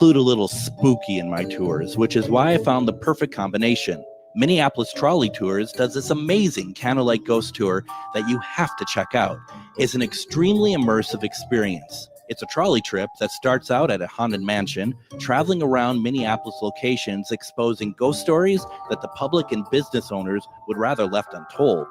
Include a little spooky in my tours, which is why I found the perfect combination. Minneapolis Trolley Tours does this amazing candlelight ghost tour that you have to check out. It's an extremely immersive experience. It's a trolley trip that starts out at a haunted mansion, traveling around Minneapolis locations, exposing ghost stories that the public and business owners would rather left untold.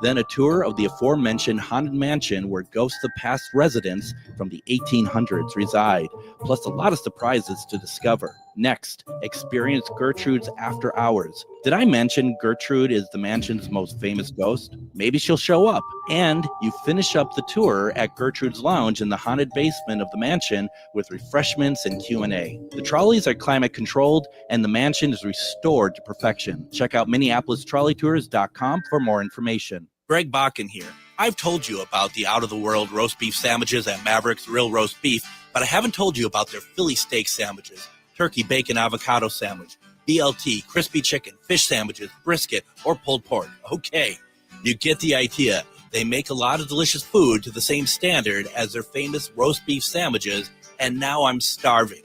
Then a tour of the aforementioned haunted mansion where ghosts of past residents from the 1800s reside, plus a lot of surprises to discover. Next, experience Gertrude's After Hours. Did I mention Gertrude is the mansion's most famous ghost? Maybe she'll show up. And you finish up the tour at Gertrude's Lounge in the haunted basement of the mansion with refreshments and Q&A. The trolleys are climate controlled and the mansion is restored to perfection. Check out MinneapolisTrolleyTours.com for more information. Greg Bakun here. I've told you about the out-of-the-world roast beef sandwiches at Maverick's Real Roast Beef, but I haven't told you about their Philly steak sandwiches, turkey, bacon, avocado sandwich, BLT, crispy chicken, fish sandwiches, brisket, or pulled pork. Okay, you get the idea. They make a lot of delicious food to the same standard as their famous roast beef sandwiches, and now I'm starving.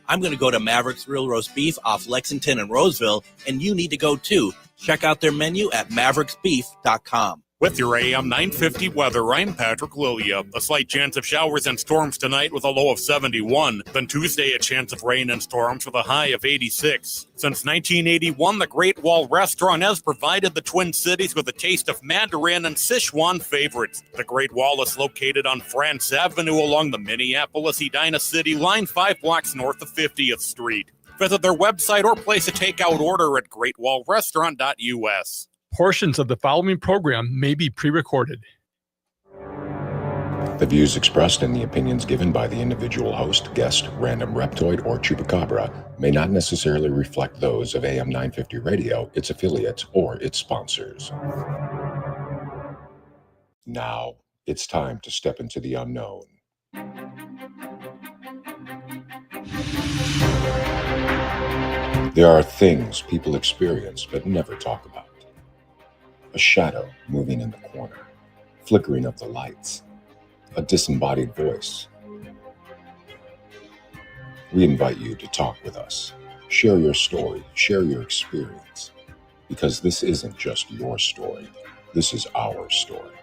I'm going to go to Maverick's Real Roast Beef off Lexington and Roseville, and you need to go too. Check out their menu at mavericksbeef.com. With your AM 950 weather, I'm Patrick Lilia. A slight chance of showers and storms tonight with a low of 71. Then Tuesday, a chance of rain and storms with a high of 86. Since 1981, the Great Wall Restaurant has provided the Twin Cities with a taste of Mandarin and Sichuan favorites. The Great Wall is located on France Avenue along the Minneapolis-Edina City line 5 blocks north of 50th Street. Visit their website or place a takeout order at greatwallrestaurant.us. Portions of the following program may be pre-recorded. The views expressed and the opinions given by the individual host, guest, random reptoid, or chupacabra may not necessarily reflect those of AM 950 Radio, its affiliates, or its sponsors. Now, it's time to step into the unknown. There are things people experience but never talk about. A shadow moving in the corner, flickering of the lights, a disembodied voice. We invite you to talk with us, share your story, share your experience, because this isn't just your story, this is our story.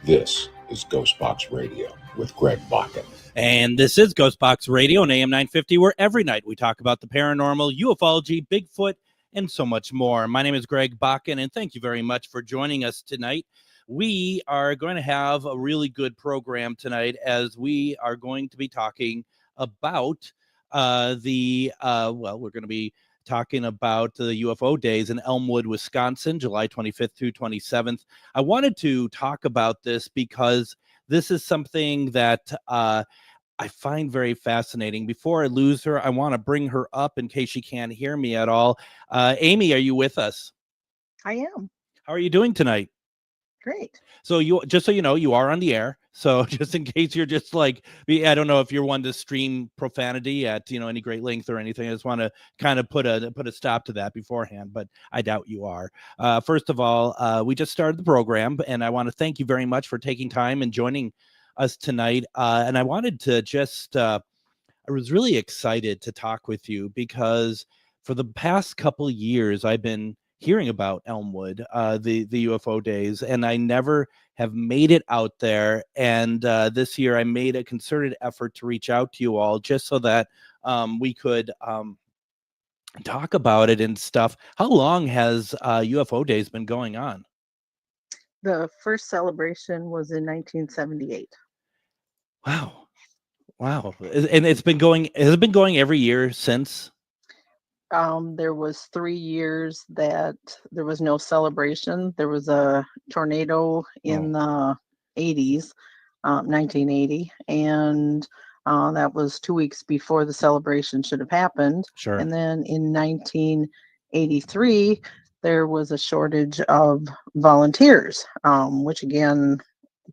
This is GhostBox Radio with Greg Bakun. And this is GhostBox Radio on AM 950, where every night we talk about the paranormal, ufology, Bigfoot, and so much more. My name is Greg Bakun, and thank you very much for joining us tonight. We are going to have a really good program tonight, as we are going to be talking about we're going to be talking about the UFO Days in Elmwood, Wisconsin, July 25th through 27th. I wanted to talk about this because this is something that I find very fascinating. Before I lose her, I want to bring her up in case she can't hear me at all. Amy, are you with us? I am. How are you doing tonight? Great. So just so you know, you are on the air. So just in case you're just like, I don't know if you're one to stream profanity at, any great length or anything. I just want to kind of put a stop to that beforehand, but I doubt you are. First of all, we just started the program, and I want to thank you very much for taking time and joining us tonight. And I wanted to just, I was really excited to talk with you because for the past couple of years, I've been hearing about Elmwood, the UFO Days, and I never have made it out there. And this year I made a concerted effort to reach out to you all just so that we could talk about it and stuff. How long has UFO Days been going on? The first celebration was in 1978. Wow. And has it been going every year since? There was 3 years that there was no celebration. There was a tornado in the 80s, 1980, and that was 2 weeks before the celebration should have happened. Sure. And then in 1983, there was a shortage of volunteers, which again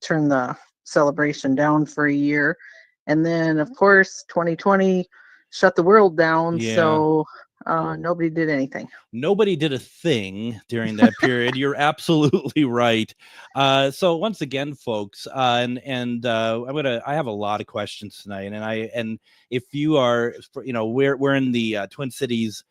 turned the celebration down for a year. And then, of course, 2020 shut the world down. Yeah. So Nobody did anything. Nobody did a thing during that period. You're absolutely right. So once again, folks, I have a lot of questions tonight, and if you are, we're in the Twin Cities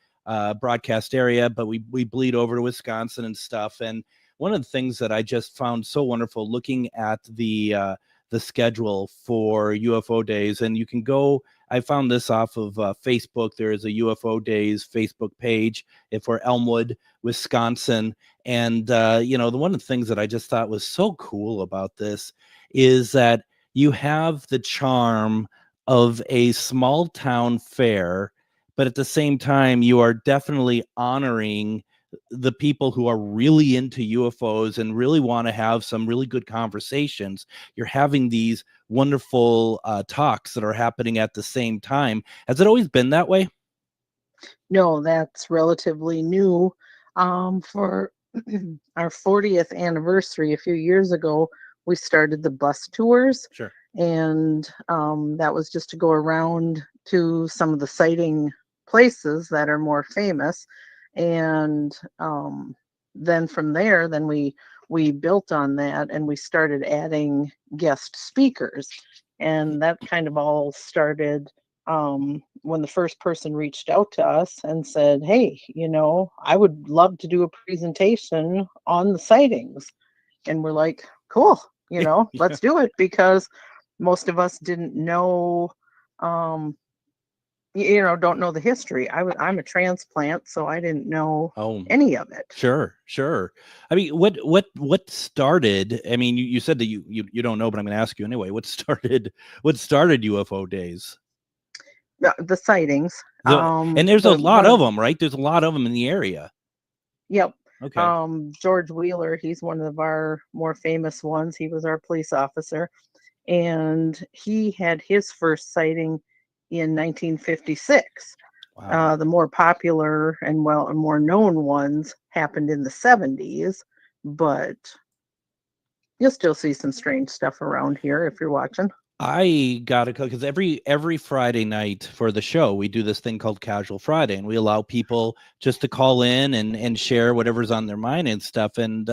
broadcast area, but we bleed over to Wisconsin and stuff. And one of the things that I just found so wonderful looking at the schedule for UFO Days, and you can go. I found this off of Facebook. There is a UFO Days Facebook page for Elmwood, Wisconsin. And, one of the things that I just thought was so cool about this is that you have the charm of a small town fair, but at the same time, you are definitely honoring the people who are really into UFOs and really want to have some really good conversations. You're having these wonderful talks that are happening at the same time. Has it always been that way? No, that's relatively new. For our 40th anniversary a few years ago, we started the bus tours. Sure. And that was just to go around to some of the sighting places that are more famous. And then from there, then we built on that, and we started adding guest speakers. And that kind of all started when the first person reached out to us and said, hey, I would love to do a presentation on the sightings. And we're like, cool, let's do it, because most of us didn't know, don't know the history. I'm a transplant, so I didn't know any of it. Sure. I mean, what started? I mean, you said that you don't know, but I'm going to ask you anyway. What started UFO Days? The sightings. And there's a lot of them, right? There's a lot of them in the area. Yep. Okay. George Wheeler, he's one of our more famous ones. He was our police officer, and he had his first sighting in 1956. Wow. The more popular and more known ones happened in the 70s, but you'll still see some strange stuff around here if you're watching. I gotta go, because every Friday night for the show, we do this thing called Casual Friday, and we allow people just to call in and share whatever's on their mind and stuff. And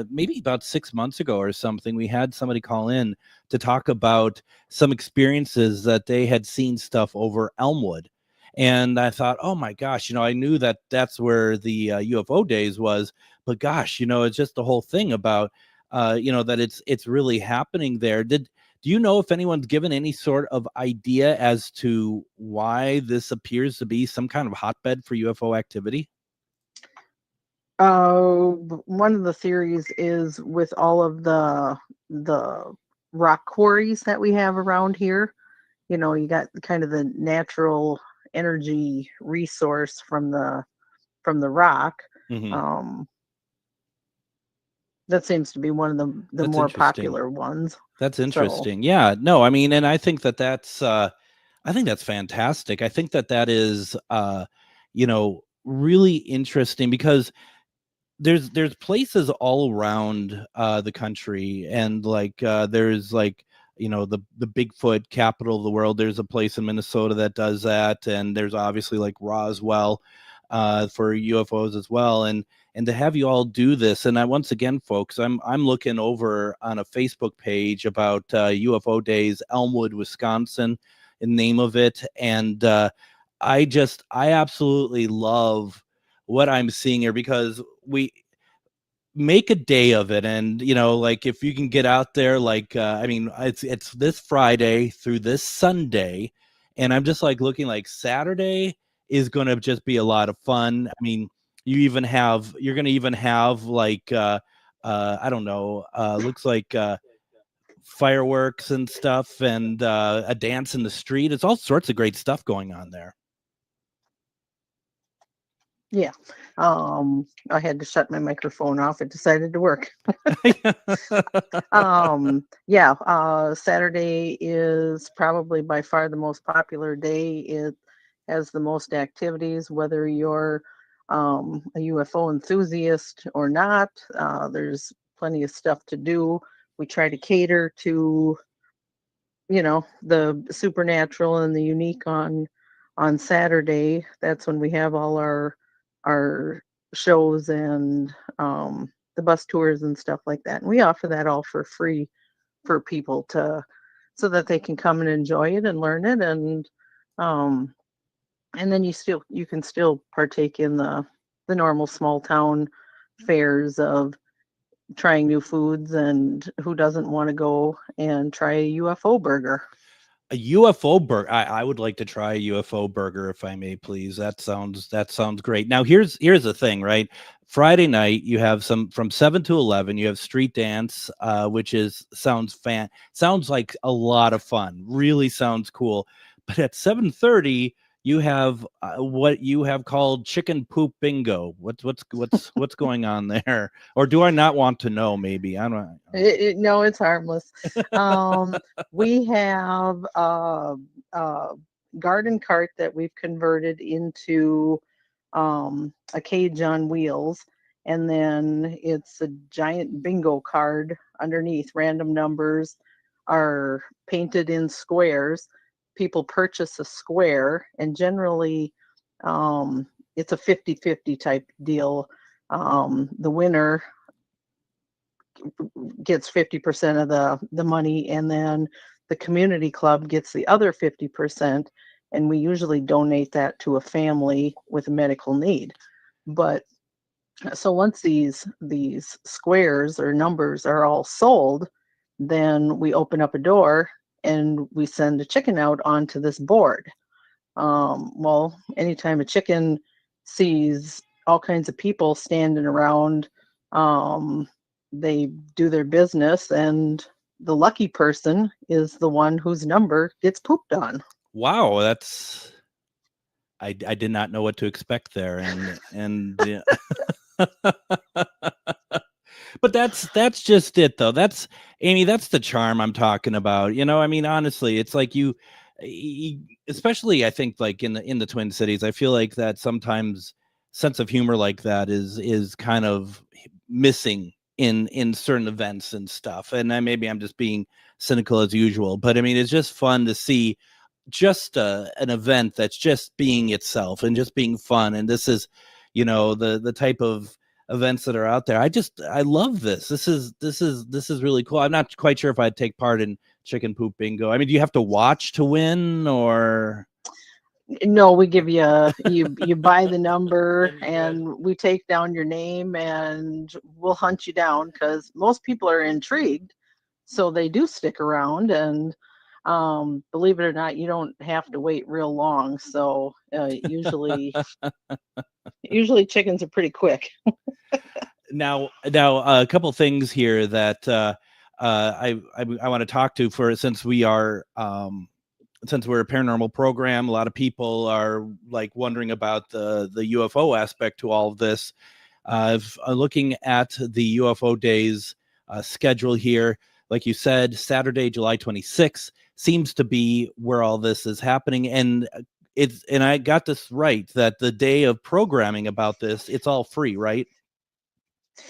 maybe about 6 months ago or something, we had somebody call in to talk about some experiences that they had seen stuff over Elmwood. And I thought, oh my gosh, I knew that that's where the UFO Days was, but gosh, it's just the whole thing about that it's really happening there. Do you know if anyone's given any sort of idea as to why this appears to be some kind of hotbed for UFO activity? One of the theories is with all of the rock quarries that we have around here. You got kind of the natural energy resource from the rock. Mm-hmm. That seems to be one of the more popular ones. That's interesting. So, yeah, no, I mean, and I think that's I think that's fantastic. I think that is really interesting, because there's places all around the country, and there's the Bigfoot capital of the world. There's a place in Minnesota that does that, and there's obviously like Roswell for UFOs as well, and to have you all do this. And once again, folks, I'm looking over on a Facebook page about UFO Days, Elmwood, Wisconsin, in the name of it, and I absolutely love what I'm seeing here, because we make a day of it. And if you can get out there, it's this Friday through this Sunday, and I'm just looking like Saturday is going to just be a lot of fun. I mean, you're going to even have I don't know, looks like fireworks and stuff, and a dance in the street. It's all sorts of great stuff going on there. Yeah. I had to shut my microphone off. It decided to work. Saturday is probably by far the most popular day. It has the most activities, whether you're a UFO enthusiast or not. There's plenty of stuff to do. We try to cater to, the supernatural and the unique on on Saturday, that's when we have all our shows and the bus tours and stuff like that. And we offer that all for free for people so that they can come and enjoy it and learn it, and then you can still partake in the normal small town fairs of trying new foods, and who doesn't want to go and try a UFO burger. A UFO burger. I would like to try a UFO burger, if I may, please. That sounds great. Now here's the thing, right? Friday night you have from 7 to 11. You have street dance, which sounds like a lot of fun. Really sounds cool. But at 7:30 you have what you have called chicken poop bingo. What's going on there? Or do I not want to know? Maybe I don't. No, it's harmless. We have a garden cart that we've converted into a cage on wheels, and then it's a giant bingo card underneath. Random numbers are painted in squares. People purchase a square, and generally it's a 50-50 type deal. The winner gets 50% of the money, and then the community club gets the other 50%, and we usually donate that to a family with a medical need. But so once these squares or numbers are all sold, then we open up a door and we send a chicken out onto this board. Well, anytime a chicken sees all kinds of people standing around, they do their business, and the lucky person is the one whose number gets pooped on. Wow, that's I did not know what to expect there, and but that's just it, though. That's Amy. That's the charm I'm talking about. I mean, honestly, it's like you especially I think like in the Twin Cities, I feel like that sometimes sense of humor like that is kind of missing in certain events and stuff. And maybe I'm just being cynical as usual, but I mean, it's just fun to see just an event that's just being itself and just being fun. And this is, the type of events that are out there. I love this. This is really cool. I'm not quite sure if I'd take part in chicken poop bingo. I mean, do you have to watch to win, or? No, we give you you buy the number, and we take down your name, and we'll hunt you down, because most people are intrigued, so they do stick around. And believe it or not, you don't have to wait real long. So usually chickens are pretty quick. Now, a couple things here that I want to talk to since we're a paranormal program. A lot of people are like wondering about the UFO aspect to all of this. Looking at the UFO Days schedule here, like you said, Saturday, July 26th seems to be where all this is happening, and I got this right, that the day of programming about this, it's all free, right?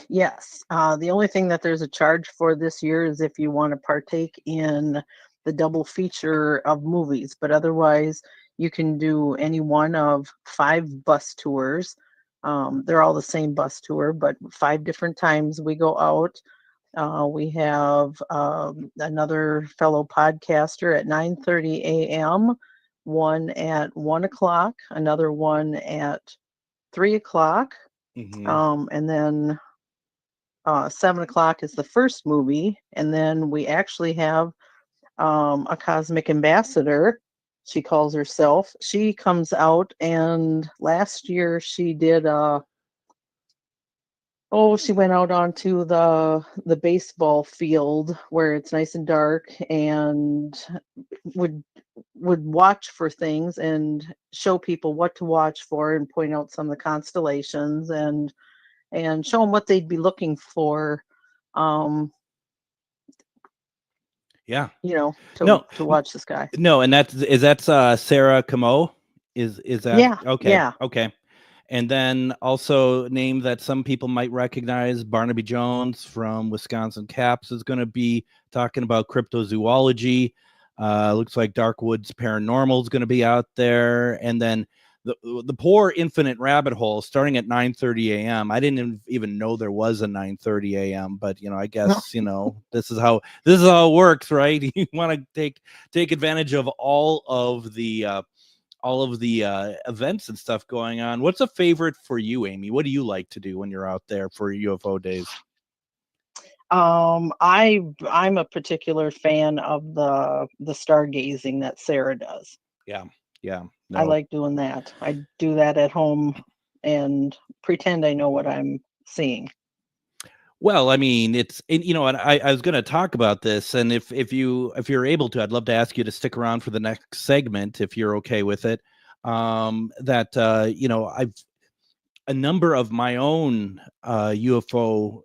Yes. The only thing that there's a charge for this year is if you want to partake in the double feature of movies, but otherwise you can do any one of 5 bus tours. They're all the same bus tour, but 5 different times we go out. We have another fellow podcaster at 9:30 a.m., one at 1 o'clock, another one at 3 o'clock, and then 7 o'clock is the first movie. And then we actually have a cosmic ambassador, she calls herself. She comes out, and last year she did she went out onto the baseball field where it's nice and dark, and would watch for things and show people what to watch for, and point out some of the constellations, and show them what they'd be looking for. To watch the sky. No, and that's Sarah Camo? Is that? Yeah. Okay. Yeah. Okay. And then also name that some people might recognize, Barnaby Jones from Wisconsin Caps is going to be talking about cryptozoology. Looks like Dark Woods Paranormal is going to be out there. And then the poor Infinite Rabbit Hole starting at 9:30 a.m. I didn't even know there was a 9:30 a.m. But I guess this is how it works, right? You want to take advantage of all of the events and stuff going on. What's a favorite for you, Amy? What do you like to do when you're out there for UFO days? I'm a particular fan of the stargazing that Sarah does. Yeah. I like doing that. I do that at home and pretend I know what I'm seeing. Well, I mean, and I was going to talk about this, and if you're able to, I'd love to ask you to stick around for the next segment if you're okay with it. I've a number of my own UFO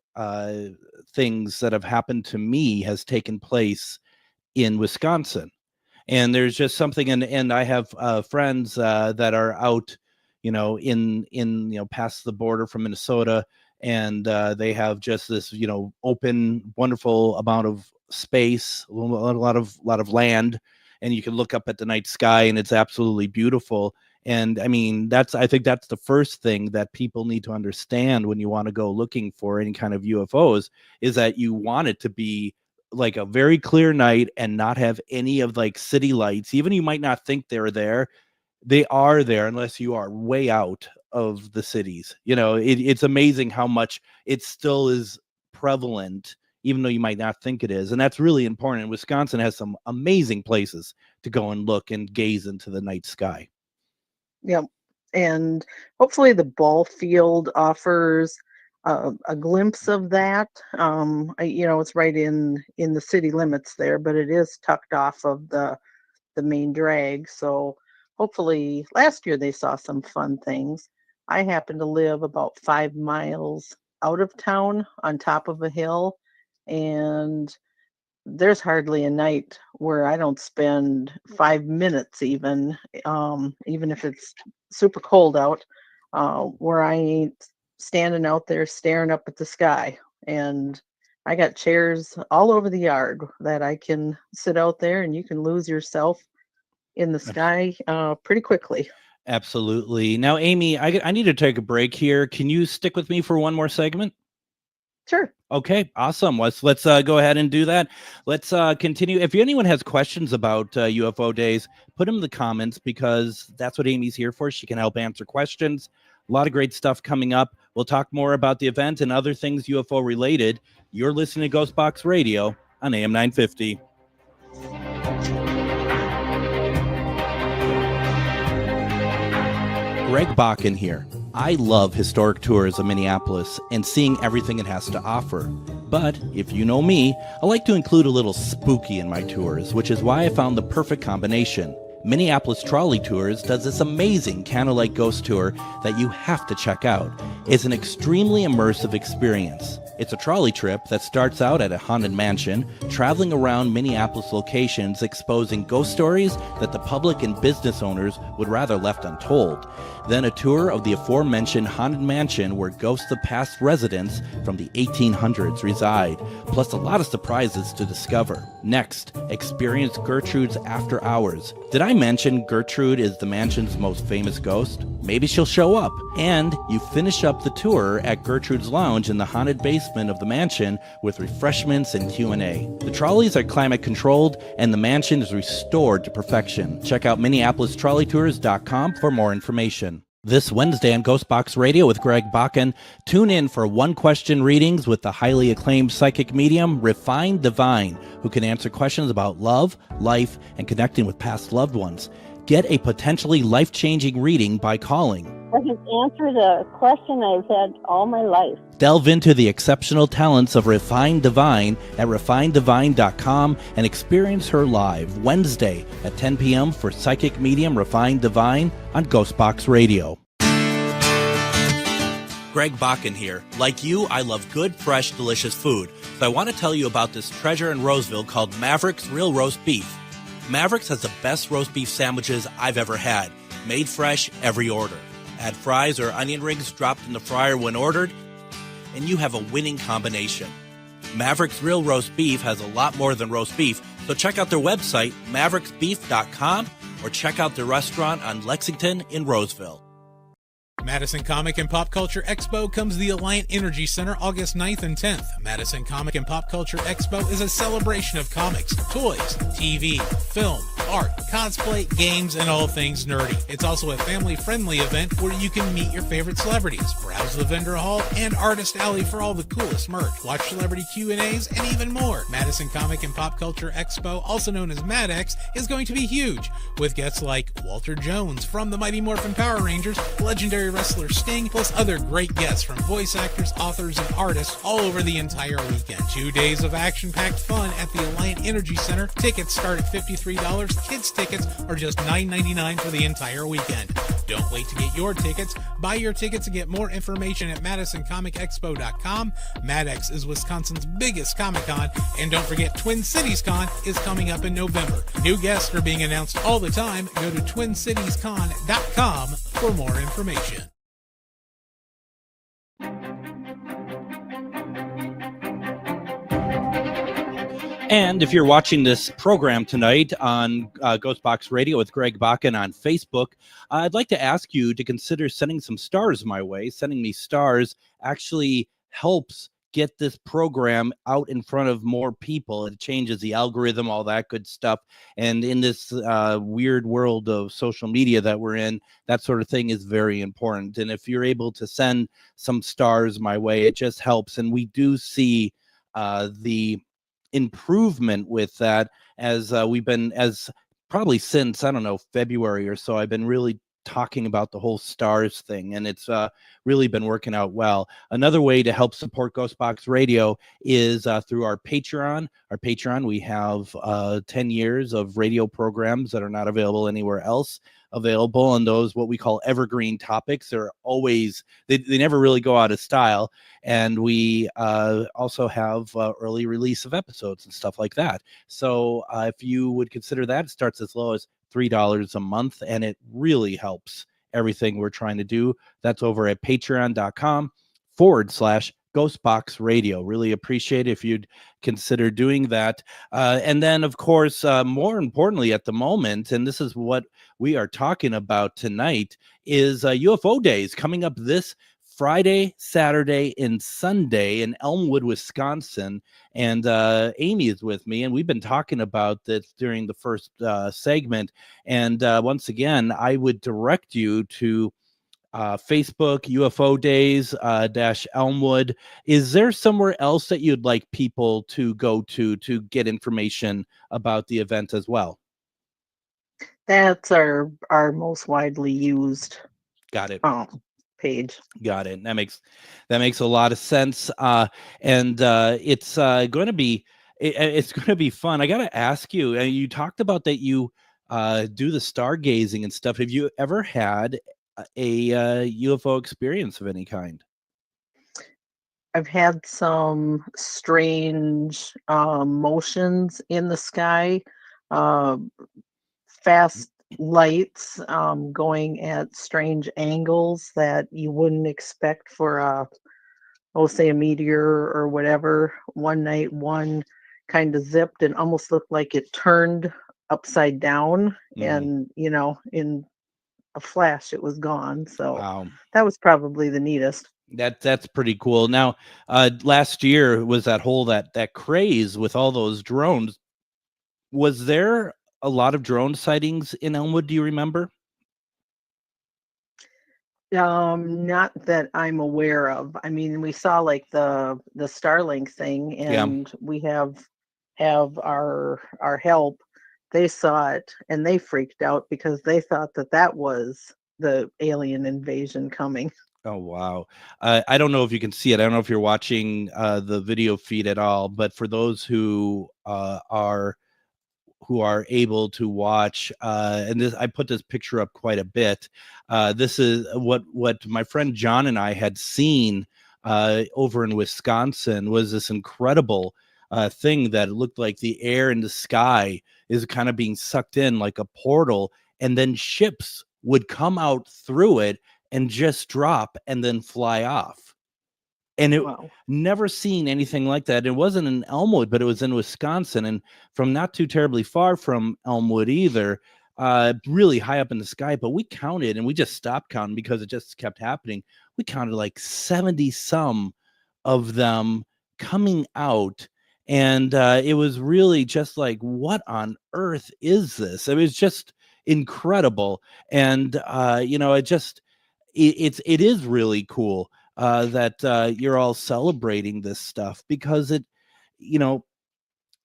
things that have happened to me has taken place in Wisconsin. And there's just something, and I have friends that are out, in past the border from Minnesota, and they have just this, open, wonderful amount of space, a lot of land, and you can look up at the night sky, and it's absolutely beautiful. And I mean, I think that's the first thing that people need to understand when you want to go looking for any kind of UFOs, is that you want it to be like a very clear night and not have any of like city lights. Even you might not think they're there, they are there unless you are way out of the cities. It's amazing how much it still is prevalent, even though you might not think it is. And that's really important. Wisconsin has some amazing places to go and look and gaze into the night sky. Yep. And hopefully the ball field offers a glimpse of that. It's right in the city limits there, but it is tucked off of the main drag. So hopefully, last year they saw some fun things. I happen to live about 5 miles out of town on top of a hill, and there's hardly a night where I don't spend 5 minutes even if it's super cold out, where I ain't standing out there staring up at the sky. And I got chairs all over the yard that I can sit out there, and you can lose yourself in the sky pretty quickly. Absolutely. Now, Amy, I need to take a break here. Can you stick with me for one more segment? Sure. Okay, awesome. Let's go ahead and do that. Let's continue. If anyone has questions about UFO days, put them in the comments, because that's what Amy's here for. She can help answer questions. A lot of great stuff coming up. We'll talk more about the event and other things UFO related. You're listening to GhostBox Radio on AM 950. Greg Bakun here. I love historic tours of Minneapolis and seeing everything it has to offer. But if you know me, I like to include a little spooky in my tours, which is why I found the perfect combination. Minneapolis Trolley Tours does this amazing candlelight ghost tour that you have to check out. It's an extremely immersive experience. It's a trolley trip that starts out at a haunted mansion, traveling around Minneapolis locations exposing ghost stories that the public and business owners would rather left untold. Then a tour of the aforementioned haunted mansion where ghosts of past residents from the 1800s reside, plus a lot of surprises to discover. Next, experience Gertrude's After Hours. Did I mention Gertrude is the mansion's most famous ghost? Maybe she'll show up. And you finish up the tour at Gertrude's Lounge in the haunted basement of the mansion with refreshments and Q&A. The trolleys are climate controlled and the mansion is restored to perfection. Check out MinneapolisTrolleyTours.com for more information. This Wednesday on GhostBox Radio with Greg Bakun, tune in for one-question readings with the highly acclaimed psychic medium, Refined Divine, who can answer questions about love, life, and connecting with past loved ones. Get a potentially life-changing reading by calling. I can answer the question I've had all my life. Delve into the exceptional talents of Refined Divine at refinedivine.com and experience her live Wednesday at 10 p.m. for psychic medium Refined Divine on GhostBox Radio. Greg Bakun here. Like you, I love good, fresh, delicious food. So I want to tell you about this treasure in Roseville called Maverick's Real Roast Beef. Maverick's has the best roast beef sandwiches I've ever had, made fresh every order. Add fries or onion rings dropped in the fryer when ordered, and you have a winning combination. Maverick's Real Roast Beef has a lot more than roast beef. So check out their website, mavericksbeef.com, or check out their restaurant on Lexington in Roseville. Madison Comic and Pop Culture Expo comes to the Alliant Energy Center August 9th and 10th. Madison Comic and Pop Culture Expo is a celebration of comics, toys, TV, film, art, cosplay, games, and all things nerdy. It's also a family-friendly event where you can meet your favorite celebrities, browse the vendor hall and artist alley for all the coolest merch, watch celebrity Q&As, and even more. Madison Comic and Pop Culture Expo, also known as MadX, is going to be huge, with guests like Walter Jones from the Mighty Morphin Power Rangers, legendary wrestler Sting, plus other great guests from voice actors, authors, and artists all over the entire weekend. 2 days of action-packed fun at the Alliant Energy Center. Tickets start at $53. Kids tickets are just $9.99 for the entire weekend. Don't wait to get your tickets. Buy your tickets and get more information at MadisonComicExpo.com. MadX is Wisconsin's biggest Comic-Con, and don't forget Twin Cities Con is coming up in November. New guests are being announced all the time. Go to TwinCitiesCon.com for more information. And if you're watching this program tonight on GhostBox Radio with Greg Bakun on Facebook, I'd like to ask you to consider sending some stars my way. Sending me stars actually helps get this program out in front of more people. It changes the algorithm, all that good stuff. And in this weird world of social media that we're in, that sort of thing is very important. And if you're able to send some stars my way, it just helps. And we do see the improvement with that as we've been, as probably since, I don't know, February or so, I've been really talking about the whole stars thing, and it's really been working out well. Another way to help support GhostBox Radio is through our Patreon. Our Patreon, we have 10 years of radio programs that are not available anywhere else. Available on those what we call evergreen topics. They're always, they never really go out of style. And we also have early release of episodes and stuff like that. So if you would consider that, it starts as low as $3 a month, and it really helps everything we're trying to do. That's over at patreon.com/GhostBox Radio. Really appreciate it if you'd consider doing that. And then, of course, more importantly at the moment, and this is what we are talking about tonight, is UFO Days coming up this Friday, Saturday, and Sunday in Elmwood, Wisconsin. And Amy is with me, and we've been talking about this during the first segment. And once again, I would direct you to Facebook, UFO Days -Elmwood. Is there somewhere else that you'd like people to go to get information about the event as well? That's our most widely used Got it. Page. Got it. That makes a lot of sense. And it's going to be fun. I got to ask you. You talked about that you do the stargazing and stuff. Have you ever had a UFO experience of any kind? I've had some strange motions in the sky, fast lights going at strange angles that you wouldn't expect for say a meteor or whatever. One night one kind of zipped and almost looked like it turned upside down, and in a flash it was gone. So wow. That was probably the neatest. That's pretty cool. Now last year was that whole that craze with all those drones. Was there a lot of drone sightings in Elmwood? Do you remember? Not that I'm aware of. I mean, we saw like the Starlink thing, and we have our help. They saw it and they freaked out because they thought that was the alien invasion coming. Oh, wow. I don't know if you can see it. I don't know if you're watching the video feed at all, but for those who are able to watch, and this, I put this picture up quite a bit. This is what my friend John and I had seen over in Wisconsin, was this incredible thing that looked like the air in the sky is kind of being sucked in like a portal, and then ships would come out through it and just drop and then fly off. And it Wow. never seen anything like that. It wasn't in Elmwood, but it was in Wisconsin, and from not too terribly far from Elmwood either, really high up in the sky. But we counted, and we just stopped counting because it just kept happening. We counted like 70 some of them coming out. And it was really just like, what on earth is this? It was just incredible. And, it is really cool that you're all celebrating this stuff, because it, you know,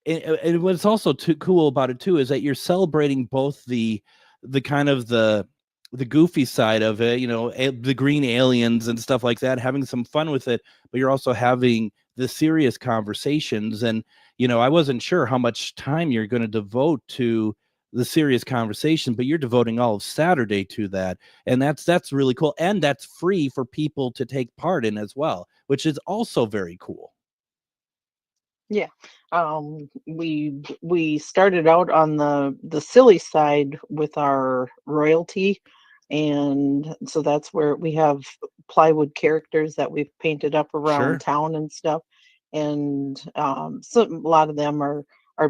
and what's also too cool about it too is that you're celebrating both the kind of the goofy side of it, the green aliens and stuff like that, having some fun with it, but you're also having the serious conversations. And I wasn't sure how much time you're going to devote to the serious conversation, but you're devoting all of Saturday to that, and that's really cool, and that's free for people to take part in as well, which is also very cool. Yeah. We started out on the silly side with our royalty, and so that's where we have plywood characters that we've painted up around Sure. town and stuff. And so a lot of them are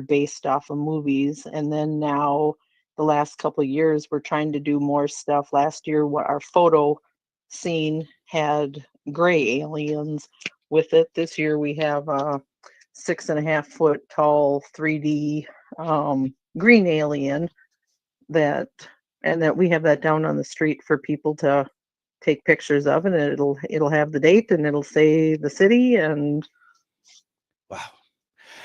based off of movies. And then now the last couple of years we're trying to do more stuff. Last year our photo scene had gray aliens with it. This year we have 6.5 foot tall 3D green alien that we have that down on the street for people to take pictures of, and it'll have the date, and it'll say the city. And Wow.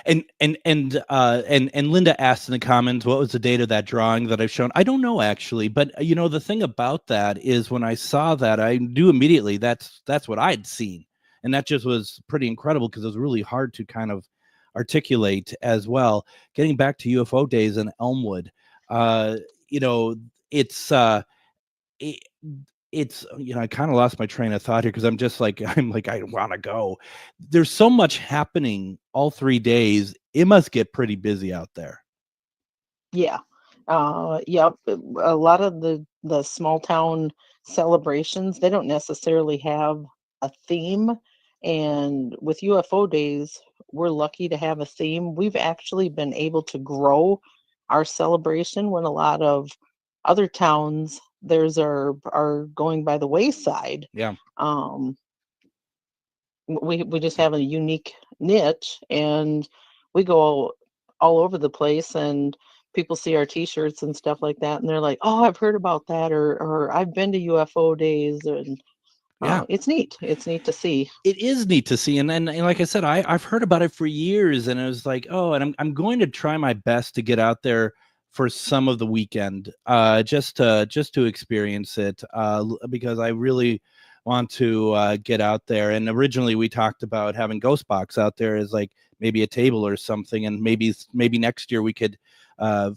And Linda asked in the comments, what was the date of that drawing that I've shown? I don't know actually, but the thing about that is when I saw that, I knew immediately that's what I'd seen. And that just was pretty incredible, because it was really hard to kind of articulate as well. Getting back to UFO Days in Elmwood, it's I kind of lost my train of thought here, because I'm like I want to go. There's so much happening all 3 days. It must get pretty busy out there. yeah, yep. A lot of the small town celebrations, they don't necessarily have a theme, and with UFO Days, we're lucky to have a theme. We've actually been able to grow our celebration when a lot of other towns theirs are going by the wayside. Yeah. We just have a unique niche, and we go all over the place, and people see our t-shirts and stuff like that, and they're like, oh, I've heard about that, or I've been to UFO Days. And Yeah, it's neat to see. it is neat to see. And like I said, I've heard about it for years, and it was like, oh, and I'm going to try my best to get out there for some of the weekend, just to experience it, because I really want to get out there. And originally we talked about having GhostBox out there as like maybe a table or something, and maybe next year we could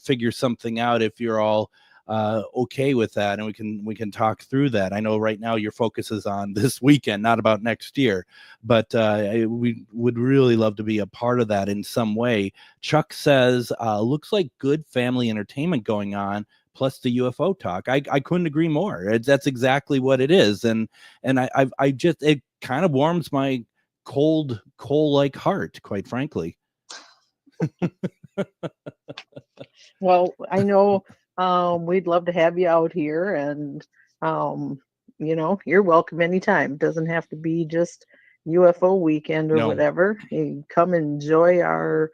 figure something out if you're all okay with that, and we can talk through that. I know right now your focus is on this weekend, not about next year, but we would really love to be a part of that in some way. Chuck says, looks like good family entertainment going on, plus the UFO talk. I couldn't agree more. That's exactly what it is. And I just, it kind of warms my cold coal-like heart, quite frankly. Well, I know we'd love to have you out here, and you're welcome anytime. Doesn't have to be just UFO weekend or No. whatever. You come enjoy our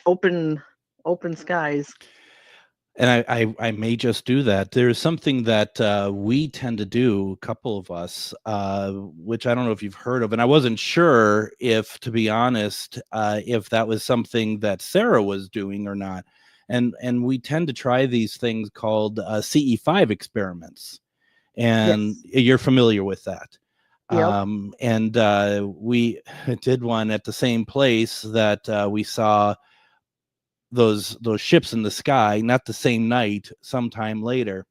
open skies. And I may just do that. There's something that we tend to do, a couple of us, which I don't know if you've heard of, and I wasn't sure if, to be honest, if that was something that Sarah was doing or not. And we tend to try these things called CE5 experiments, and Yes. you're familiar with that. Yep. And we did one at the same place that we saw those ships in the sky, not the same night, sometime later.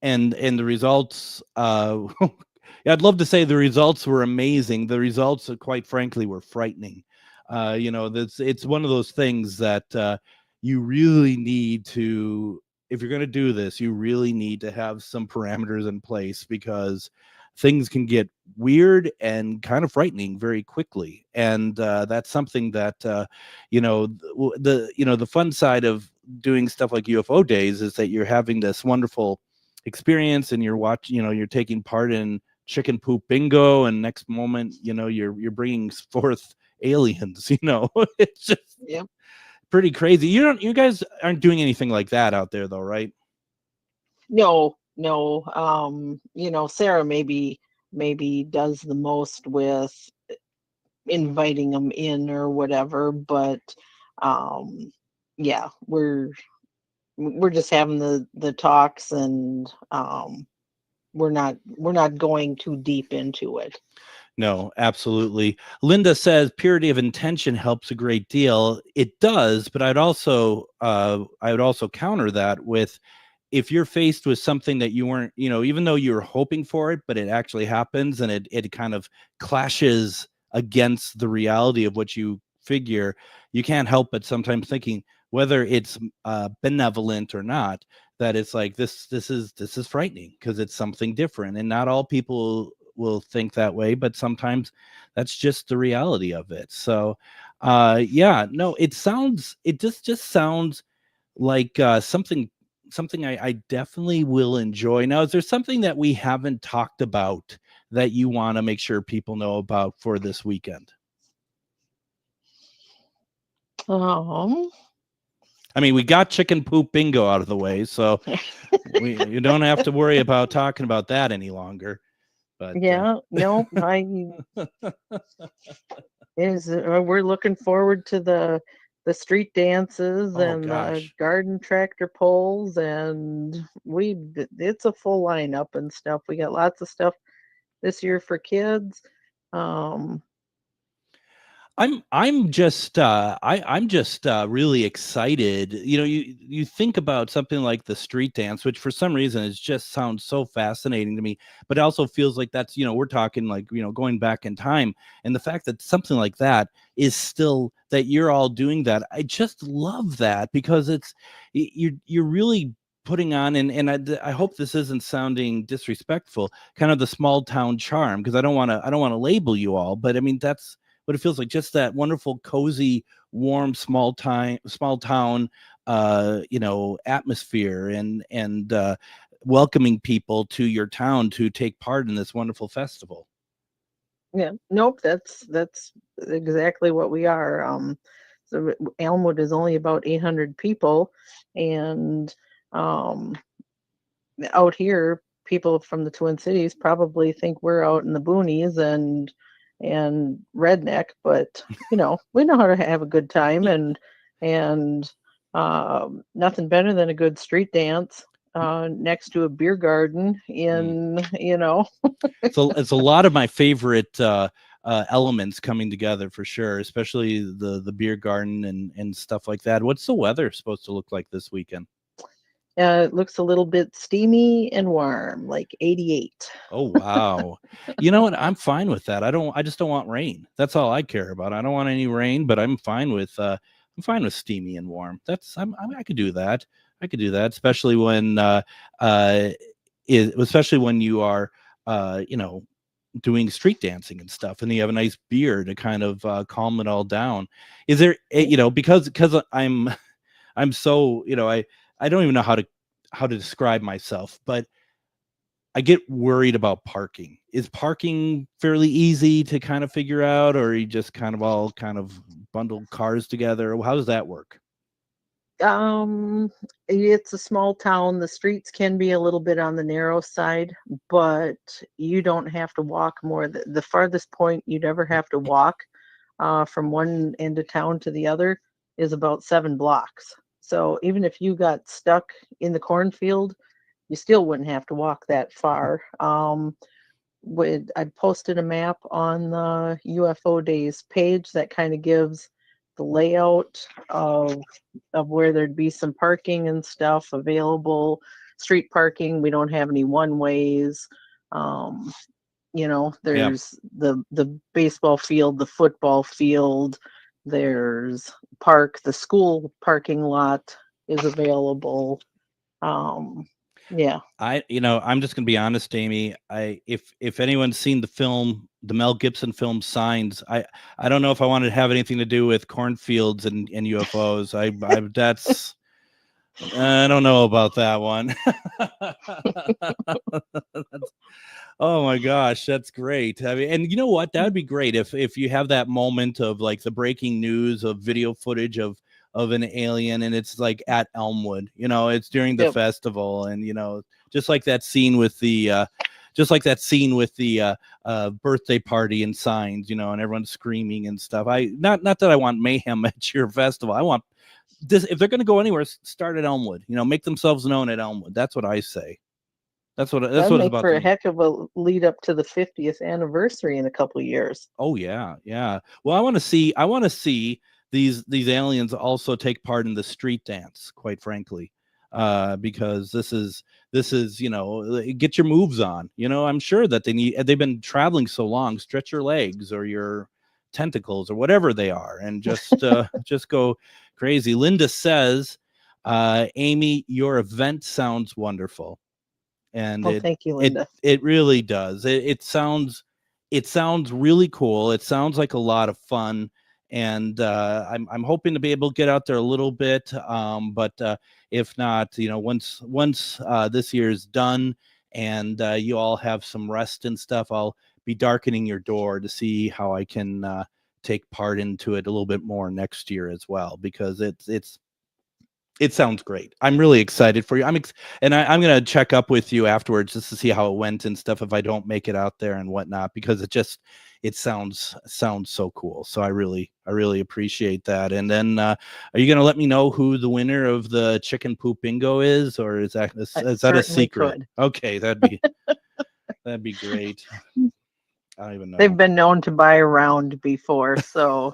And the results, I'd love to say the results were amazing. The results, quite frankly, were frightening. It's one of those things that you really need to, if you're going to do this, you really need to have some parameters in place, because things can get weird and kind of frightening very quickly. And that's something that the fun side of doing stuff like UFO Days is that you're having this wonderful experience, and you're watching, you're taking part in chicken poop bingo, and next moment, you're bringing forth aliens. It's just pretty crazy. You guys aren't doing anything like that out there, though, right? No. Sarah maybe does the most with inviting them in or whatever, but we're just having the talks, and we're not going too deep into it. No, absolutely. Linda says purity of intention helps a great deal. It does, but I would also counter that with, if you're faced with something that you weren't, even though you're hoping for it, but it actually happens, and it kind of clashes against the reality of what you figure, you can't help but sometimes thinking, whether it's benevolent or not, that it's like, this is frightening because it's something different, and not all people will think that way, but sometimes that's just the reality of it. So it just sounds like something I definitely will enjoy. Now, is there something that we haven't talked about that you want to make sure people know about for this weekend? I mean, we got chicken poop bingo out of the way, so you don't have to worry about talking about that any longer. But we're looking forward to the street dances and the garden tractor pulls, and it's a full lineup and stuff. We got lots of stuff this year for kids. I'm just really excited. You think about something like the street dance, which for some reason it just sounds so fascinating to me, but it also feels like that's, we're talking like, going back in time, and the fact that something like that is still, that you're all doing that. I just love that, because you're really putting on, and I hope this isn't sounding disrespectful, kind of the small town charm, because I don't want to label you all, but I mean, that's what it feels like, just that wonderful, cozy, warm, small town, atmosphere, and welcoming people to your town to take part in this wonderful festival. Yeah, nope, that's exactly what we are. So Elmwood is only about 800 people, and out here, people from the Twin Cities probably think we're out in the boonies and redneck, but we know how to have a good time, and nothing better than a good street dance next to a beer garden it's a lot of my favorite elements coming together, for sure, especially the beer garden and stuff like that. What's the weather supposed to look like this weekend? It looks a little bit steamy and warm, like 88. Oh, wow. You know what? I'm fine with that. I just don't want rain. That's all I care about. I don't want any rain, but I'm fine with steamy and warm. I could do that. I could do that, especially when you are doing street dancing and stuff, and you have a nice beer to kind of calm it all down. Is there because I'm so, I don't even know how to describe myself, but I get worried about parking. Is parking fairly easy to kind of figure out, or are you just kind of all kind of bundled cars together? How does that work? It's a small town. The streets can be a little bit on the narrow side, but you don't have to walk more. The farthest point you'd ever have to walk from one end of town to the other is about 7 blocks. So even if you got stuck in the cornfield, you still wouldn't have to walk that far. I posted a map on the UFO Days page that kind of gives the layout of where there'd be some parking and stuff available. Street parking, we don't have any one-ways. There's the baseball field, the football field, there's the school parking lot is available. Yeah. I'm just gonna be honest, Amy. If anyone's seen the film, the Mel Gibson film Signs, I don't know if I wanted to have anything to do with cornfields and UFOs. I don't know about that one. Oh my gosh, that's great. I mean, and you know what? That would be great if you have that moment of like the breaking news of video footage of an alien, and it's like at Elmwood. It's during the festival, and just like that scene with the birthday party and Signs, and everyone's screaming and stuff. Not that I want mayhem at your festival. I want this. If they're going to go anywhere, start at Elmwood. Make themselves known at Elmwood. That's what I say. That's what it's about. For a heck of a lead up to the 50th anniversary in a couple of years. Oh yeah. Well, I want to see these aliens also take part in the street dance, quite frankly, because this is get your moves on. I'm sure that they've been traveling so long. Stretch your legs or your tentacles or whatever they are, and just just go crazy. Linda says, Amy, your event sounds wonderful. And thank you, Linda. It really does. It sounds really cool. It sounds like a lot of fun, and I'm hoping to be able to get out there a little bit. But if not, once this year's done and you all have some rest and stuff, I'll be darkening your door to see how I can take part into it a little bit more next year as well, because it sounds great. I'm really excited for you. I'm going to check up with you afterwards just to see how it went and stuff if I don't make it out there and whatnot, because it sounds so cool. So I really appreciate that. And then are you going to let me know who the winner of the chicken poop bingo is, or is that a secret? Could. Okay, that'd be great. I don't even know. They've been known to buy around before, so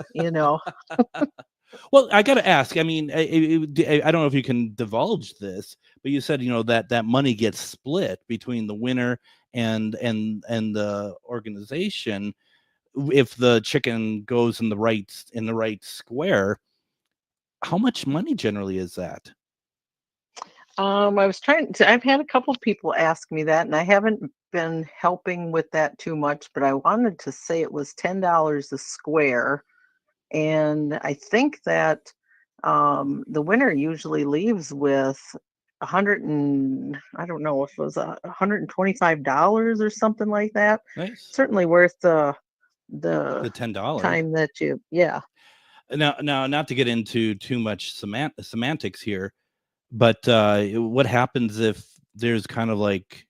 Well, I got to ask. I mean, I don't know if you can divulge this, but you said that money gets split between the winner and the organization. If the chicken goes in the right square, how much money generally is that? I've had a couple of people ask me that, and I haven't been helping with that too much, but I wanted to say it was $10 a square. And I think that the winner usually leaves with I don't know if it was $125 or something like that. Nice. Certainly worth the $10 time that Now, not to get into too much semantics here, but what happens if there's kind of like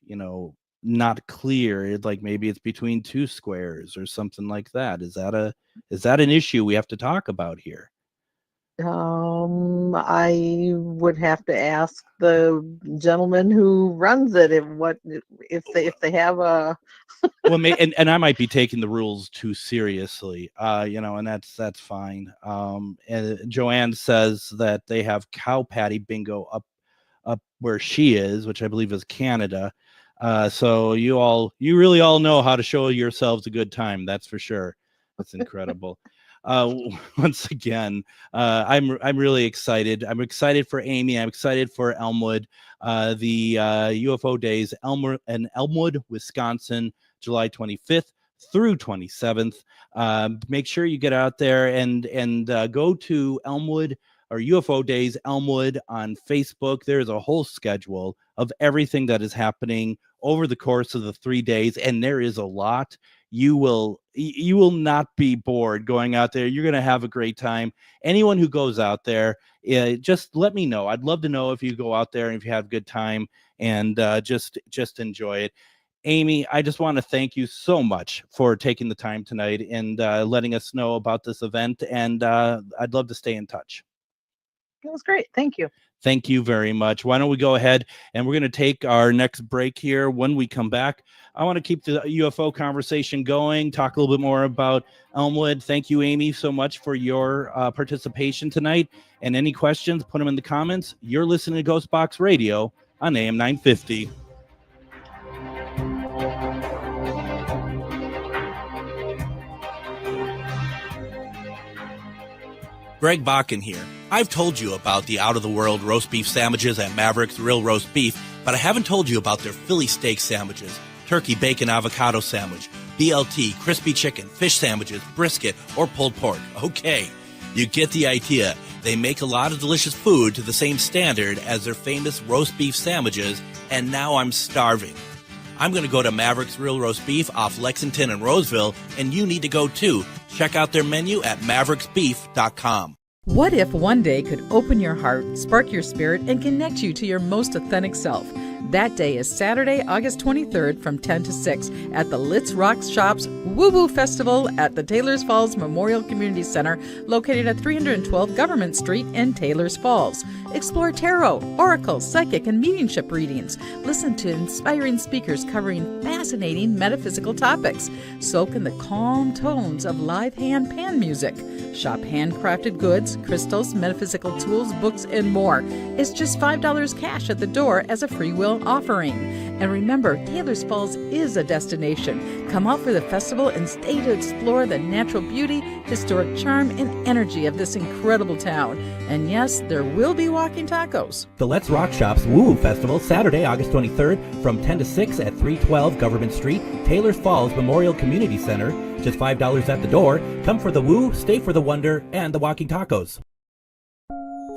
not clear, like maybe it's between two squares or something like that? Is that an issue we have to talk about here? I would have to ask the gentleman who runs it if they have a well, and I might be taking the rules too seriously, and that's fine. And Joanne says that they have cow patty bingo up where she is, which I believe is Canada. So you really all know how to show yourselves a good time. That's for sure. That's incredible. Once again, I'm really excited. I'm excited for Amy. I'm excited for Elmwood. The UFO Days, Elmwood, Wisconsin, July 25th through 27th. Make sure you get out there and go to Elmwood or UFO Days Elmwood on Facebook. There's a whole schedule of everything that is happening over the course of the 3 days, and there is a lot. You will not be bored going out there. You're going to have a great time. Anyone who goes out there, just let me know. I'd love to know if you go out there and if you have a good time, and just enjoy it. Amy, I just want to thank you so much for taking the time tonight and letting us know about this event, and I'd love to stay in touch. It was great. Thank you. Thank you very much. Why don't we go ahead and we're going to take our next break here. When we come back, I want to keep the UFO conversation going, talk a little bit more about Elmwood. Thank you, Amy, so much for your participation tonight. And any questions, put them in the comments. You're listening to GhostBox Radio on AM 950. Greg Bakun here. I've told you about the out-of-the-world roast beef sandwiches at Maverick's Real Roast Beef, but I haven't told you about their Philly steak sandwiches, turkey bacon avocado sandwich, BLT, crispy chicken, fish sandwiches, brisket, or pulled pork. Okay, you get the idea. They make a lot of delicious food to the same standard as their famous roast beef sandwiches, and now I'm starving. I'm going to go to Maverick's Real Roast Beef off Lexington and Roseville, and you need to go too. Check out their menu at mavericksbeef.com. What if one day could open your heart, spark your spirit, and connect you to your most authentic self? That day is Saturday, August 23rd from 10 to 6 at the Litz Rock Shops Woo Woo Festival at the Taylors Falls Memorial Community Center, located at 312 Government Street in Taylors Falls. Explore tarot, oracle, psychic, and mediumship readings. Listen to inspiring speakers covering fascinating metaphysical topics. Soak in the calm tones of live hand pan music. Shop handcrafted goods, crystals, metaphysical tools, books, and more. It's just $5 cash at the door as a free will offering. And remember, Taylors Falls is a destination. Come out for the festival and stay to explore the natural beauty, historic charm, and energy of this incredible town. And yes, there will be walking tacos. The Let's Rock Shops Woo Woo Festival, Saturday, August 23rd from 10 to 6 at 312 Government Street, Taylors Falls Memorial Community Center. Just $5 at the door. Come for the woo, stay for the wonder, and the walking tacos.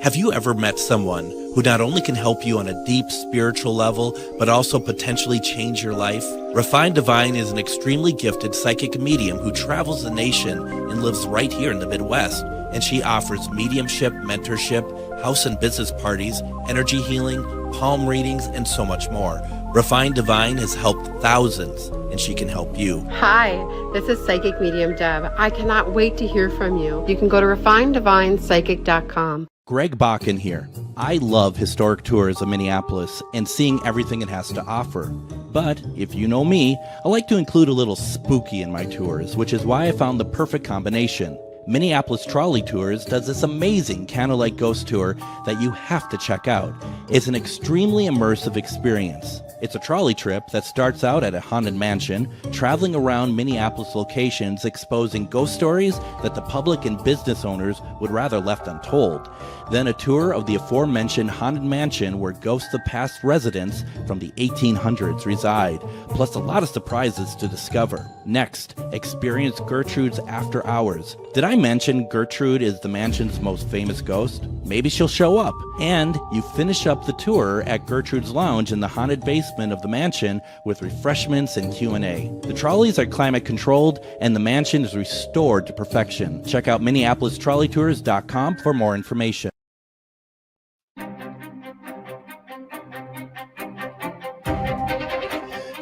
Have you ever met someone who not only can help you on a deep spiritual level, but also potentially change your life? Refined Divine is an extremely gifted psychic medium who travels the nation and lives right here in the Midwest. And she offers mediumship, mentorship, house and business parties, energy healing, palm readings, and so much more. Refined Divine has helped thousands, and she can help you. Hi, this is Psychic Medium Deb. I cannot wait to hear from you. You can go to refineddivinepsychic.com. Greg Bakun here. I love historic tours of Minneapolis and seeing everything it has to offer. But if you know me, I like to include a little spooky in my tours, which is why I found the perfect combination. Minneapolis Trolley Tours does this amazing candlelight ghost tour that you have to check out. It's an extremely immersive experience. It's a trolley trip that starts out at a haunted mansion, traveling around Minneapolis locations exposing ghost stories that the public and business owners would rather left untold. Then a tour of the aforementioned haunted mansion where ghosts of past residents from the 1800s reside, plus a lot of surprises to discover. Next, experience Gertrude's After Hours. Did I mention Gertrude is the mansion's most famous ghost? Maybe she'll show up. And you finish up the tour at Gertrude's Lounge in the haunted basement of the mansion with refreshments and Q&A. The trolleys are climate controlled and the mansion is restored to perfection. Check out MinneapolisTrolleyTours.com for more information.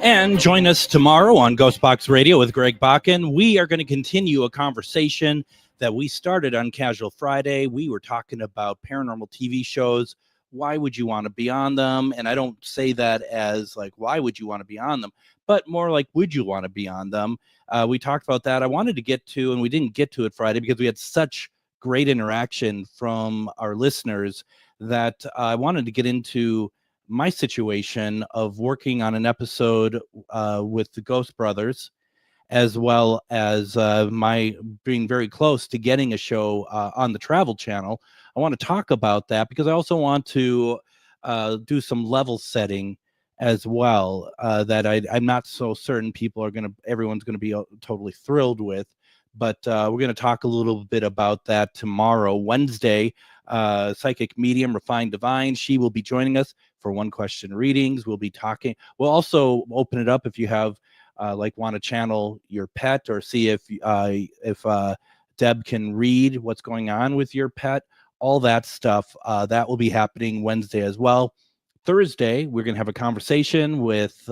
And join us tomorrow on GhostBox Radio with Greg Bakun. We are going to continue a conversation that we started on Casual Friday. We were talking about paranormal TV shows. Why would you want to be on them? And I don't say that as like, why would you want to be on them? But more like, would you want to be on them? We talked about that. I wanted to get to, and we didn't get to it Friday because we had such great interaction from our listeners that I wanted to get into my situation of working on an episode with the Ghost Brothers, as well as my being very close to getting a show on the Travel Channel. I want to talk about that because I also want to do some level setting as well that I'm not so certain everyone's going to be totally thrilled with. But we're going to talk a little bit about that tomorrow, Wednesday. Psychic medium Refined Divine, she will be joining us for one question readings. We'll be talking. We'll also open it up if you have want to channel your pet or see if Deb can read what's going on with your pet. All that stuff that will be happening Wednesday as well. Thursday, we're going to have a conversation with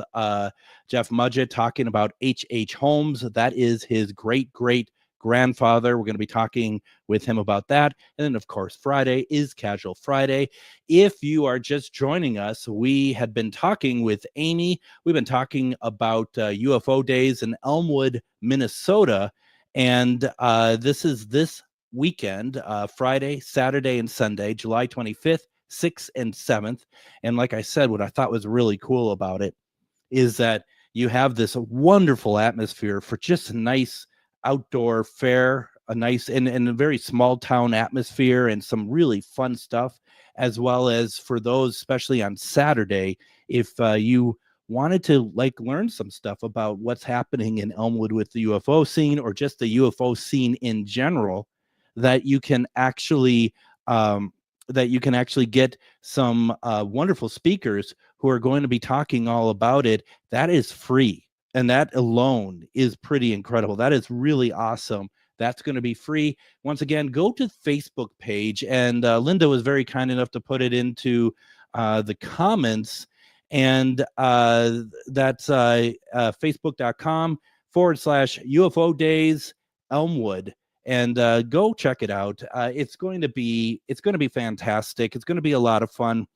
Jeff Mudgett talking about H.H. Holmes. That is his great-great-grandfather. We're going to be talking with him about that. And then, of course, Friday is Casual Friday. If you are just joining us, we had been talking with Amy. We've been talking about UFO Days in Elmwood, Minnesota. And this is this weekend, Friday, Saturday, and Sunday, July 25th. 6th and 7th. And like I said, what I thought was really cool about it is that you have this wonderful atmosphere for just a nice outdoor fair nice and a very small town atmosphere and some really fun stuff, as well as for those, especially on Saturday, if you wanted to like learn some stuff about what's happening in Elmwood with the UFO scene or just the UFO scene in general, that you can actually get some wonderful speakers who are going to be talking all about it. That is free. And that alone is pretty incredible. That is really awesome. That's going to be free. Once again, go to the Facebook page. And Linda was very kind enough to put it into the comments. And that's facebook.com/UFO Days Elmwood. And go check it out. It's going to be fantastic. It's going to be a lot of fun.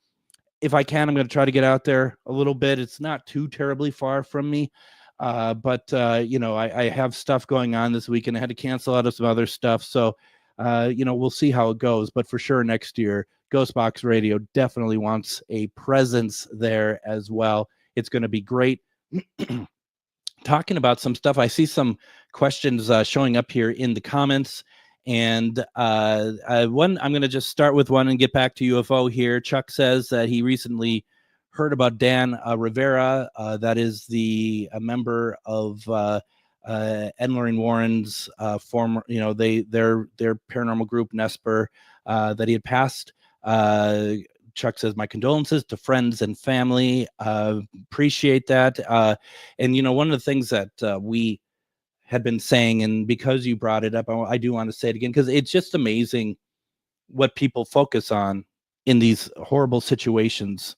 If I can, I'm going to try to get out there a little bit. It's not too terribly far from me. But I have stuff going on this weekend. I had to cancel out of some other stuff. So, we'll see how it goes. But for sure, next year, GhostBox Radio definitely wants a presence there as well. It's going to be great. Talking about some stuff, I see some questions showing up here in the comments. And one, I'm going to just start with one and get back to UFO here. Chuck says that he recently heard about Dan Rivera. That is a member of Ed Lorraine Warren's former, their paranormal group, Nesper, that he had passed. Chuck says, my condolences to friends and family. Appreciate that. And, one of the things that we had been saying, and because you brought it up, I do want to say it again, because it's just amazing what people focus on in these horrible situations.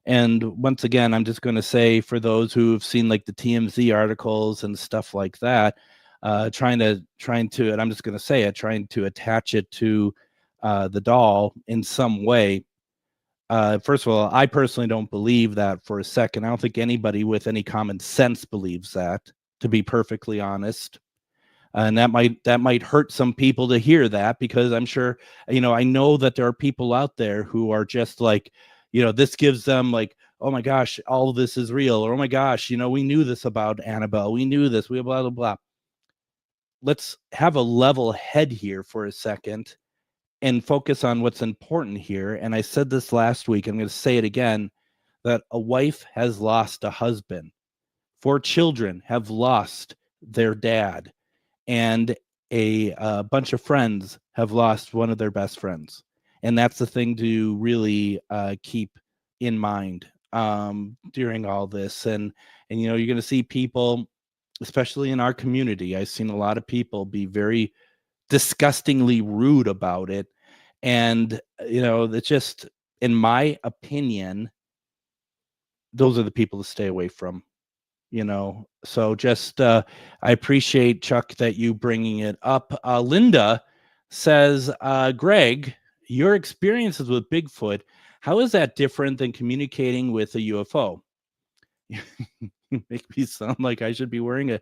And once again, I'm just going to say, for those who have seen like the TMZ articles and stuff like that, trying to, and I'm just going to say it, trying to attach it to the doll in some way. First of all, I personally don't believe that for a second. I don't think anybody with any common sense believes that, to be perfectly honest. And that might hurt some people to hear that, because I'm sure, I know that there are people out there who are just like, this gives them like, oh my gosh, all of this is real. Or, oh my gosh, we knew this about Annabelle. We knew this. We blah, blah, blah. Let's have a level head here for a second and focus on what's important here. And I said this last week, I'm going to say it again, that a wife has lost a husband. 4 children have lost their dad. And a bunch of friends have lost one of their best friends. And that's the thing to really keep in mind during all this. And you're going to see people, especially in our community, I've seen a lot of people be very disgustingly rude about it. And, it's just, in my opinion, those are the people to stay away from. So just I appreciate, Chuck, that you bringing it up. Linda says, Greg, your experiences with Bigfoot, how is that different than communicating with a UFO? You make me sound like I should be wearing a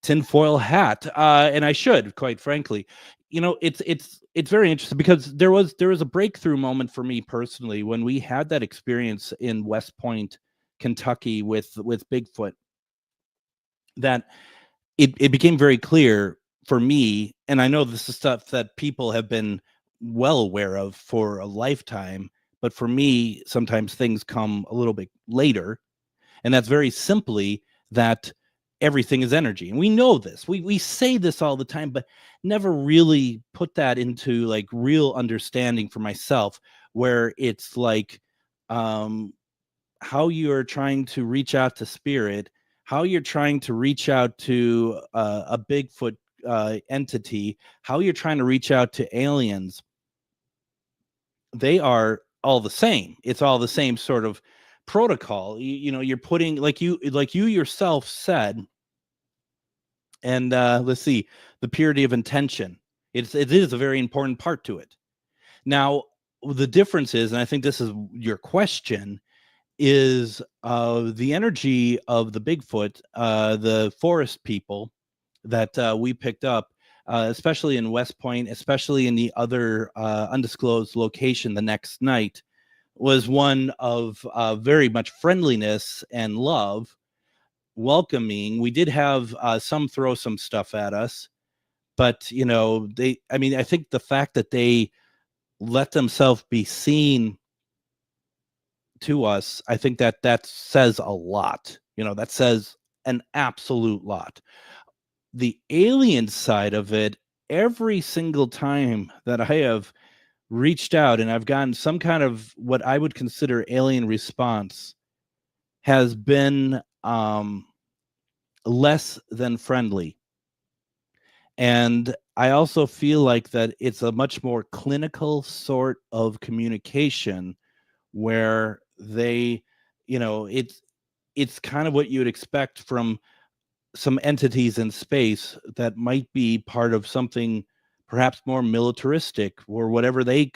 tinfoil hat, and I should, quite frankly. It's very interesting, because there was a breakthrough moment for me personally when we had that experience in West Point, Kentucky with Bigfoot, that it became very clear for me, and I know this is stuff that people have been well aware of for a lifetime, but for me, sometimes things come a little bit later, and that's very simply that everything is energy. And we know this. We say this all the time, but never really put that into like real understanding for myself, where it's like how you're trying to reach out to spirit, how you're trying to reach out to a Bigfoot entity, how you're trying to reach out to aliens. They are all the same. It's all the same sort of protocol. You're putting, like you yourself said, and let's see, the purity of intention. It is a very important part to it. Now, the difference is, and I think this is your question, is the energy of the Bigfoot, the forest people that we picked up, especially in West Point, especially in the other undisclosed location the next night, was one of very much friendliness and love, welcoming. We did have some throw some stuff at us, But, you know, I think the fact that they let themselves be seen to us, I think that says a lot. You know, that says an absolute lot. The alien side of it, every single time that I have reached out and I've gotten some kind of what I would consider alien response, has been less than friendly. And I also feel like that it's a much more clinical sort of communication where they, you know, it's kind of what you would expect from some entities in space that might be part of something perhaps more militaristic, or whatever they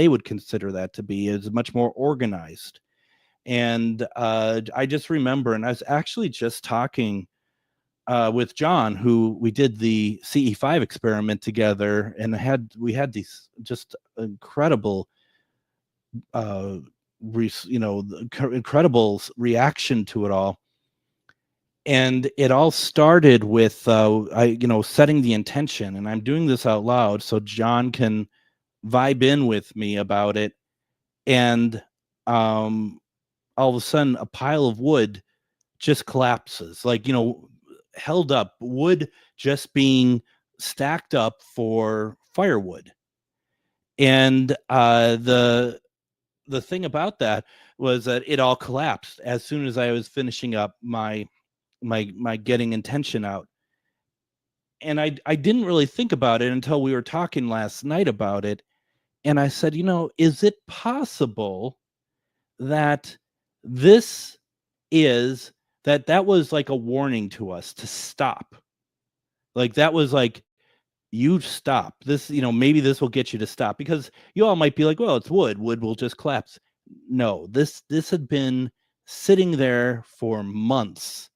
would consider that to be, is much more organized. And I just remember, and I was actually just talking with John, who we did the CE5 experiment together, and we had these just incredible incredible reaction to it all. And it all started with setting the intention, and I'm doing this out loud so John can vibe in with me about it. And all of a sudden a pile of wood just collapses, like, you know, held up, wood just being stacked up for firewood. And the thing about that was that it all collapsed as soon as I was finishing up my getting intention out. And I didn't really think about it until we were talking last night about it. And I said, you know, is it possible that this is that was like a warning to us to stop? Like, that was like, you stop this, you know, maybe this will get you to stop, because you all might be like, well, it's wood will just collapse. No, this had been sitting there for months.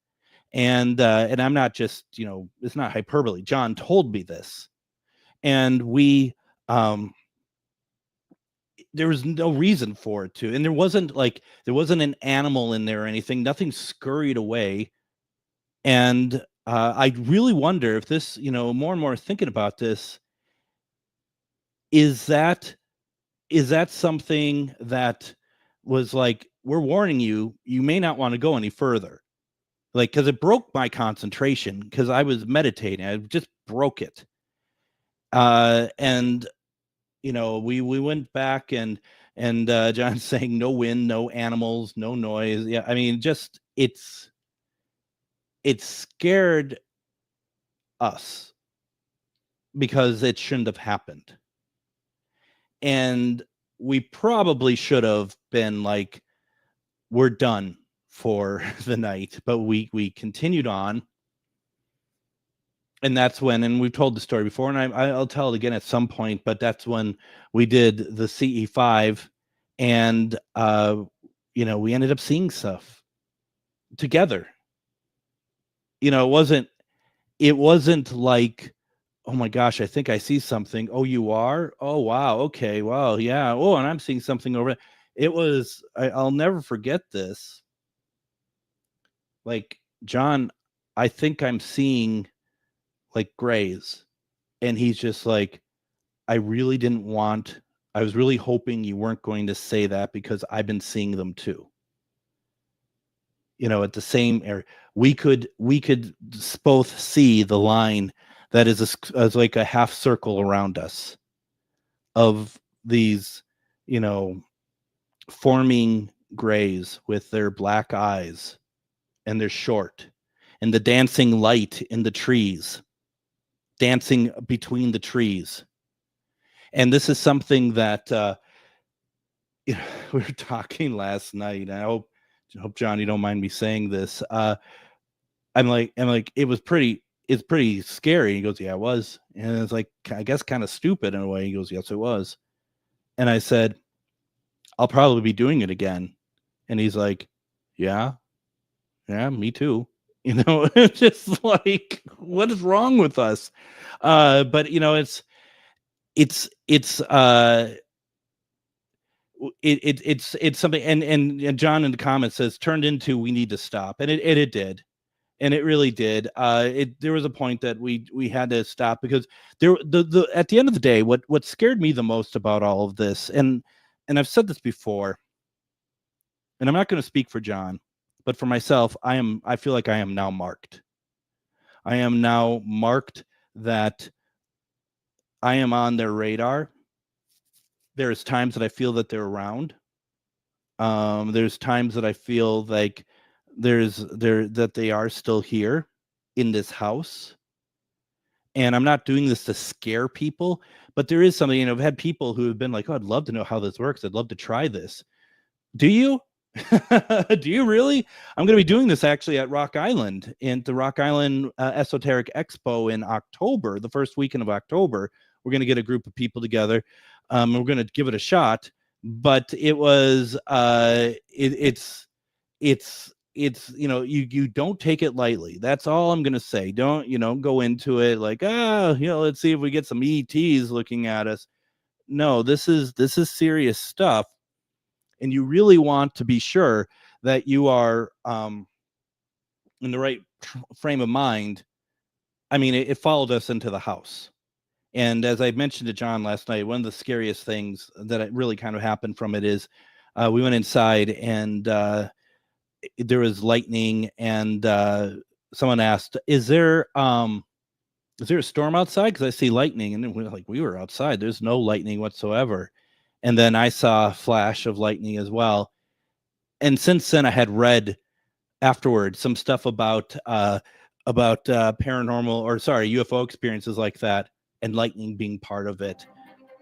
And I'm not just, you know, it's not hyperbole. John told me this. And we there was no reason for it to, and there wasn't an animal in there or anything, nothing scurried away. And I really wonder if this, you know, more and more thinking about this, is that something that was like, we're warning you, you may not want to go any further. Like, because it broke my concentration, because I was meditating. I just broke it. And, you know, we went back, and John's saying no wind, no animals, no noise. Yeah, I mean, just it scared us because it shouldn't have happened. And we probably should have been like, we're done for the night, but we continued on. And that's when, and we've told the story before, and I'll tell it again at some point, but that's when we did the CE5, and you know, we ended up seeing stuff together. You know, it wasn't like, oh my gosh, I think I see something. Oh, you are? Oh, wow. Okay. Wow. Yeah. Oh, and I'm seeing something over. It was, I'll never forget this. Like, John, I think I'm seeing like grays. And he's just like, I was really hoping you weren't going to say that, because I've been seeing them too. You know, at the same area, we could both see the line that is as like a half circle around us of these, you know, forming grays with their black eyes, and they're short, and the dancing light in the trees, dancing between the trees. And this is something that you know, we were talking last night. And I hope John, you don't mind me saying this. I'm like, it's pretty scary. He goes, yeah, it was. And it's like, I guess kind of stupid in a way. He goes, yes, it was. And I said, I'll probably be doing it again. And he's like, yeah, me too. You know, it's just like, what is wrong with us? But you know, it's something. And John in the comments says, turned into, we need to stop. And it did. And it really did. There was a point that we had to stop because at the end of the day, what scared me the most about all of this, and I've said this before, and I'm not going to speak for John, but for myself, I feel like I am now marked. I am now marked that I am on their radar. There's times that I feel that they're around. There's times that I feel like that they are still here in this house. And I'm not doing this to scare people, but there is something, I've had people who have been like, oh, I'd love to know how this works. I'd love to try this. Do you? Do you really? I'm going to be doing this actually at Rock Island, in the Rock Island Esoteric Expo in October, the first weekend of October. We're going to get a group of people together. We're going to give it a shot, but it was, it's you don't take it lightly. That's all I'm going to say. Don't, go into it like, let's see if we get some ETs looking at us. No, this is serious stuff. And you really want to be sure that you are in the right frame of mind. I mean, it followed us into the house. And as I mentioned to John last night, one of the scariest things that really kind of happened from it is we went inside and there was lightning, and someone asked, is there a storm outside? Because I see lightning. And then we were outside. There's no lightning whatsoever. And then I saw a flash of lightning as well. And since then, I had read afterwards some stuff about paranormal, UFO experiences like that, and lightning being part of it.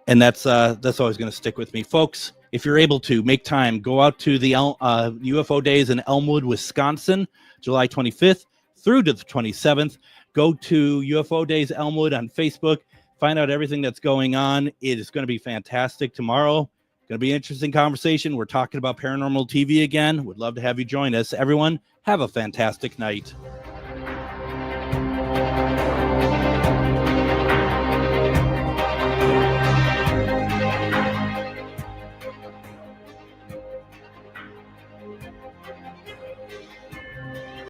And that's always going to stick with me, folks. If you're able to make time, go out to the UFO Days in Elmwood, Wisconsin, July 25th through to the 27th. Go to UFO Days Elmwood on Facebook. Find out everything that's going on. It is going to be fantastic tomorrow. Going to be an interesting conversation. We're talking about paranormal TV again. Would love to have you join us. Everyone, have a fantastic night.